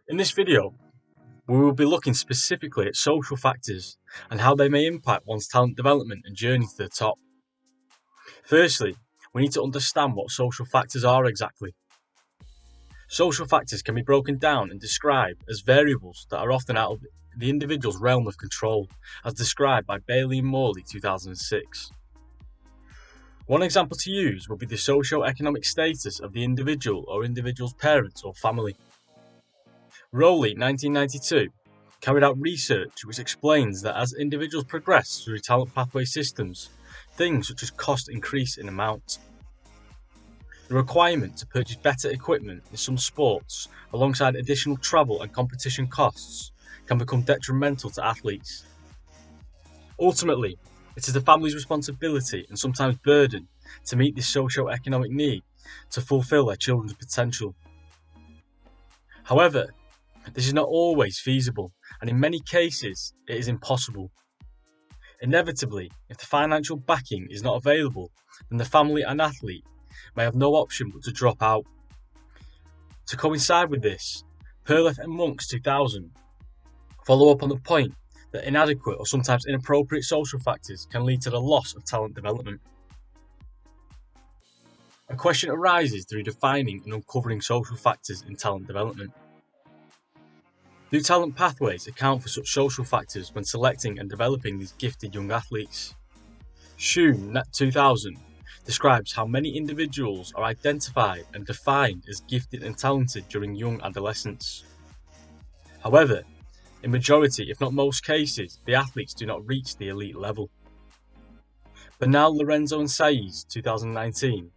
In this video, we will be looking specifically at social factors and how they may impact one's talent development and journey to the top. Firstly, we need to understand what social factors are exactly. Social factors can be broken down and described as variables that are often out of the individual's realm of control, as described by Bailey and Morley 2006. One example to use would be the socio-economic status of the individual or individual's parents or family. Rowley 1992 carried out research which explains that as individuals progress through talent pathway systems, things such as cost increase in amount. The requirement to purchase better equipment in some sports, alongside additional travel and competition costs, can become detrimental to athletes. Ultimately, it is the family's responsibility and sometimes burden to meet this socio-economic need to fulfill their children's potential. However, this is not always feasible, and in many cases, it is impossible. Inevitably, if the financial backing is not available, then the family and athlete may have no option but to drop out. To coincide with this, Perleth and Mönks 2000 follow up on the point that inadequate or sometimes inappropriate social factors can lead to the loss of talent development. A question arises through defining and uncovering social factors in talent development. Do talent pathways account for such social factors when selecting and developing these gifted young athletes? Chua 2000 describes how many individuals are identified and defined as gifted and talented during young adolescence. However, in majority, if not most cases, the athletes do not reach the elite level. Bonal, Lorenzo and Saiz 2019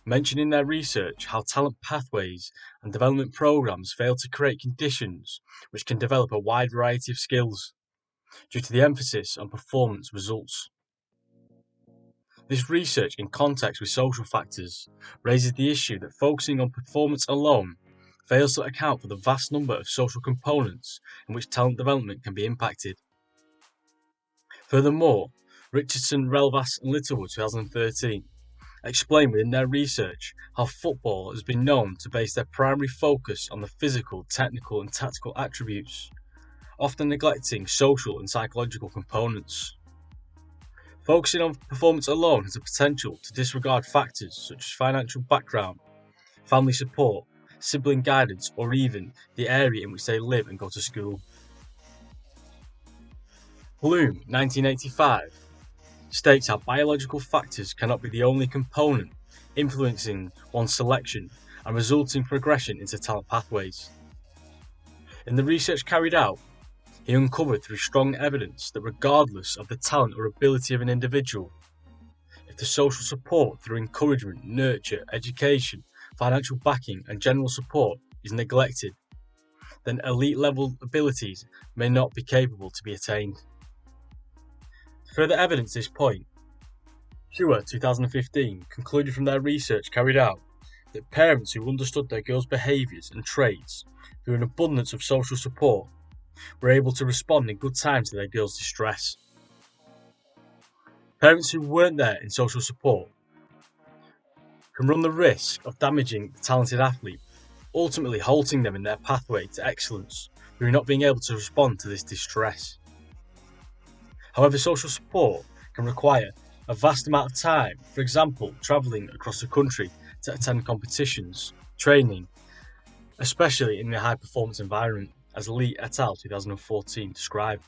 mention in their research how talent pathways and development programs fail to create conditions which can develop a wide variety of skills, due to the emphasis on performance results. This research, in context with social factors, raises the issue that focusing on performance alone fails to account for the vast number of social components in which talent development can be impacted. Furthermore, Richardson, Relvas and Littlewood 2013 explain within their research how football has been known to base their primary focus on the physical, technical and tactical attributes, often neglecting social and psychological components. Focusing on performance alone has the potential to disregard factors such as financial background, family support, sibling guidance, or even the area in which they live and go to school. Bloom 1985 states how biological factors cannot be the only component influencing one's selection and resulting progression into talent pathways. In the research carried out, he uncovered through strong evidence that regardless of the talent or ability of an individual, if the social support through encouragement, nurture, education, financial backing and general support is neglected, then elite level abilities may not be capable to be attained. To further evidence this point, Chua 2015 concluded from their research carried out that parents who understood their girls' behaviours and traits through an abundance of social support were able to respond in good time to their girls' distress. Parents who weren't there in social support can run the risk of damaging the talented athlete, ultimately halting them in their pathway to excellence through not being able to respond to this distress. However, social support can require a vast amount of time, for example, travelling across the country to attend competitions, training, especially in a high performance environment, as Lee et al. 2014 described.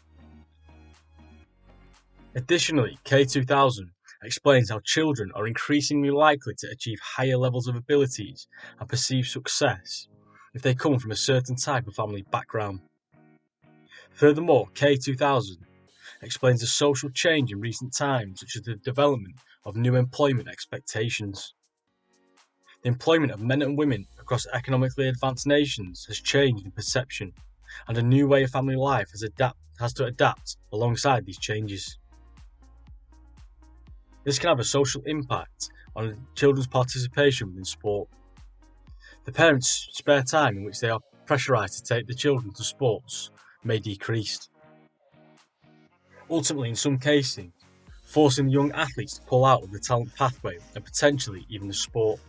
Additionally, K2000 explains how children are increasingly likely to achieve higher levels of abilities and perceive success if they come from a certain type of family background. Furthermore, K2000 explains the social change in recent times, such as the development of new employment expectations. The employment of men and women across economically advanced nations has changed in perception, and a new way of family life has to adapt alongside these changes. This can have a social impact on children's participation within sport. The parents' spare time in which they are pressurised to take the children to sports may decrease, ultimately in some cases forcing the young athletes to pull out of the talent pathway and potentially even the sport.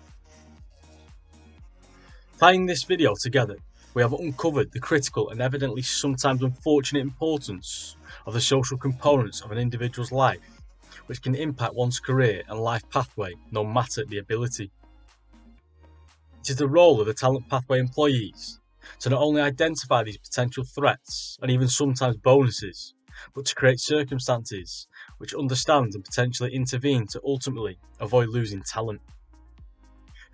Tying this video together, we have uncovered the critical and evidently sometimes unfortunate importance of the social components of an individual's life, which can impact one's career and life pathway no matter the ability. It is the role of the talent pathway employees to not only identify these potential threats and even sometimes bonuses, but to create circumstances which understand and potentially intervene to ultimately avoid losing talent.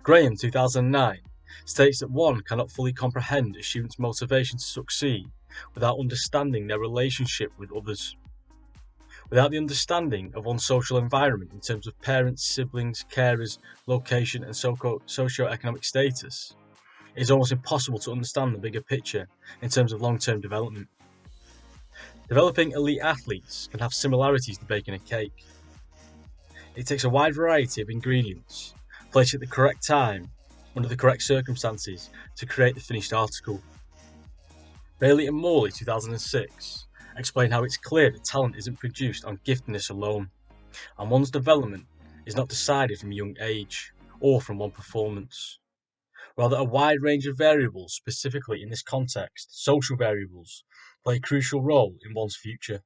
Graham 2009 states that one cannot fully comprehend a student's motivation to succeed without understanding their relationship with others. Without the understanding of one's social environment in terms of parents, siblings, carers, location and socio-economic status, it is almost impossible to understand the bigger picture in terms of long-term development. Developing elite athletes can have similarities to baking a cake. It takes a wide variety of ingredients, placed at the correct time, under the correct circumstances, to create the finished article. Bailey and Morley 2006 explain how it's clear that talent isn't produced on giftedness alone, and one's development is not decided from a young age or from one performance. Rather, a wide range of variables, specifically in this context, social variables, play a crucial role in one's future.